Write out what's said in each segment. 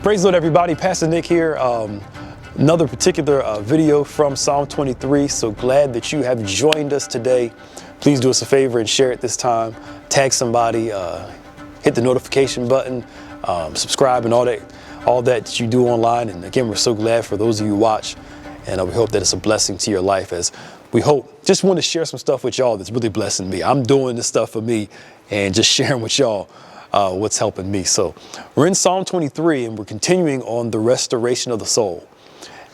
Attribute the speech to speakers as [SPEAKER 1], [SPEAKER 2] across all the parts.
[SPEAKER 1] Praise the Lord, everybody. Pastor Nick here. Another particular video from Psalm 23. So glad that you have joined us today. Please do us a favor and share it this time. Tag somebody, hit the notification button, subscribe, and all that you do online. And again, we're so glad for those of you who watch, and we hope that it's a blessing to your life. As we hope, just want to share some stuff with y'all that's really blessing me. I'm doing this stuff for me and just sharing with y'all what's helping me. So we're in Psalm 23 and we're continuing on the restoration of the soul.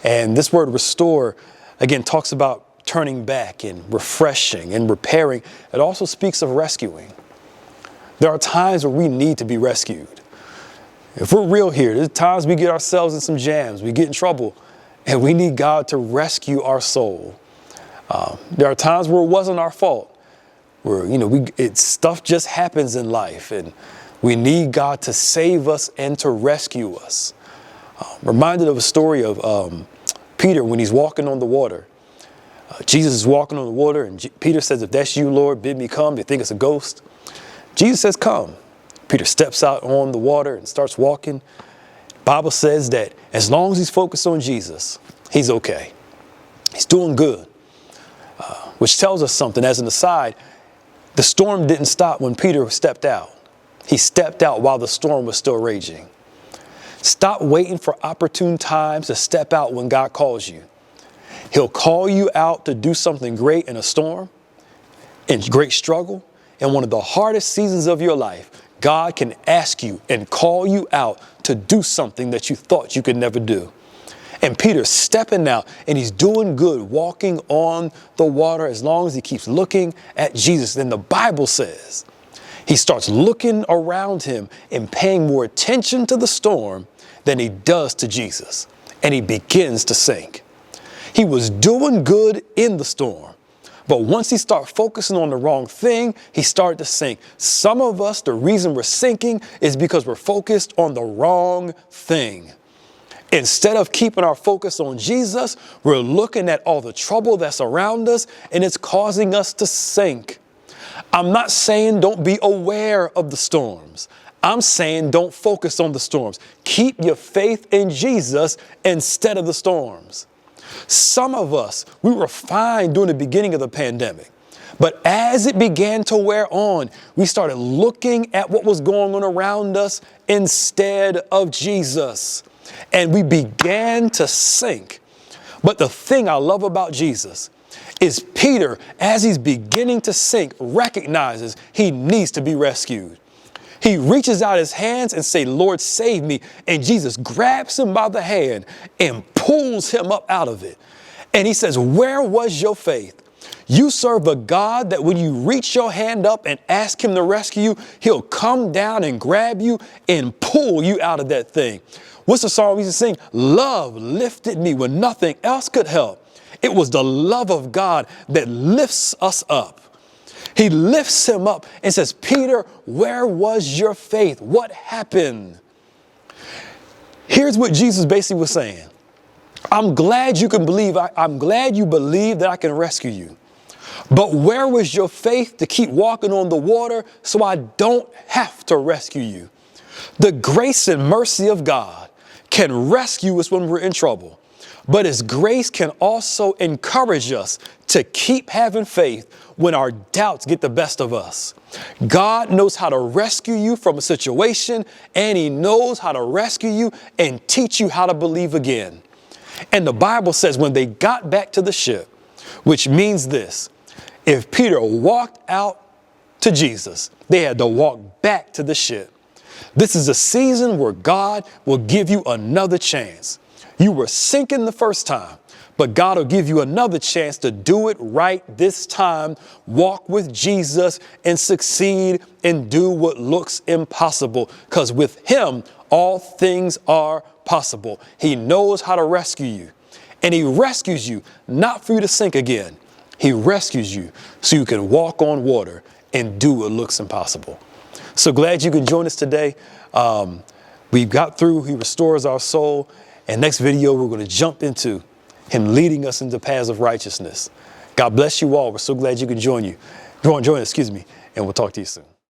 [SPEAKER 1] And this word restore, again, talks about turning back and refreshing and repairing. It also speaks of rescuing. There are times where we need to be rescued. If we're real here, there's times we get ourselves in some jams, we get in trouble, and we need God to rescue our soul. There are times where it wasn't our fault, where, stuff just happens in life, and we need God to save us and to rescue us. Reminded of a story of Peter when he's walking on the water. Jesus is walking on the water, and Peter says, "If that's you, Lord, bid me come." They think it's a ghost. Jesus says, "Come." Peter steps out on the water and starts walking. Bible says that as long as he's focused on Jesus, he's okay. He's doing good, which tells us something. As an aside, the storm didn't stop when Peter stepped out. He stepped out while the storm was still raging. Stop waiting for opportune times to step out when God calls you. He'll call you out to do something great in a storm, in great struggle, in one of the hardest seasons of your life. God can ask you and call you out to do something that you thought you could never do. And Peter's stepping out and he's doing good, walking on the water as long as he keeps looking at Jesus. Then the Bible says he starts looking around him and paying more attention to the storm than he does to Jesus. And he begins to sink. He was doing good in the storm, but once he started focusing on the wrong thing, he started to sink. Some of us, the reason we're sinking is because we're focused on the wrong thing. Instead of keeping our focus on Jesus, we're looking at all the trouble that's around us, and it's causing us to sink. I'm not saying don't be aware of the storms. I'm saying don't focus on the storms. Keep your faith in Jesus instead of the storms. Some of us, we were fine during the beginning of the pandemic, but as it began to wear on, we started looking at what was going on around us instead of Jesus, and we began to sink. But the thing I love about Jesus is Peter, as he's beginning to sink, recognizes he needs to be rescued. He reaches out his hands and says, "Lord, save me." And Jesus grabs him by the hand and pulls him up out of it. And he says, "Where was your faith? You serve a God that when you reach your hand up and ask him to rescue you, he'll come down and grab you and pull you out of that thing." What's the song we used to sing? Love lifted me when nothing else could help. It was the love of God that lifts us up. He lifts him up and says, "Peter, where was your faith? What happened?" Here's what Jesus basically was saying. I'm glad you can believe. I'm glad you believe that I can rescue you. But where was your faith to keep walking on the water so I don't have to rescue you? The grace and mercy of God can rescue us when we're in trouble. But his grace can also encourage us to keep having faith when our doubts get the best of us. God knows how to rescue you from a situation, and he knows how to rescue you and teach you how to believe again. And the Bible says when they got back to the ship, which means this, if Peter walked out to Jesus, they had to walk back to the ship. This is a season where God will give you another chance. You were sinking the first time, but God will give you another chance to do it right this time. Walk with Jesus and succeed and do what looks impossible, because with him, all things are possible. He knows how to rescue you, and he rescues you not for you to sink again. He rescues you so you can walk on water and do what looks impossible. So glad you can join us today. We got through. He restores our soul. And next video, we're going to jump into him leading us into paths of righteousness. God bless you all. We're so glad you can join us, and we'll talk to you soon.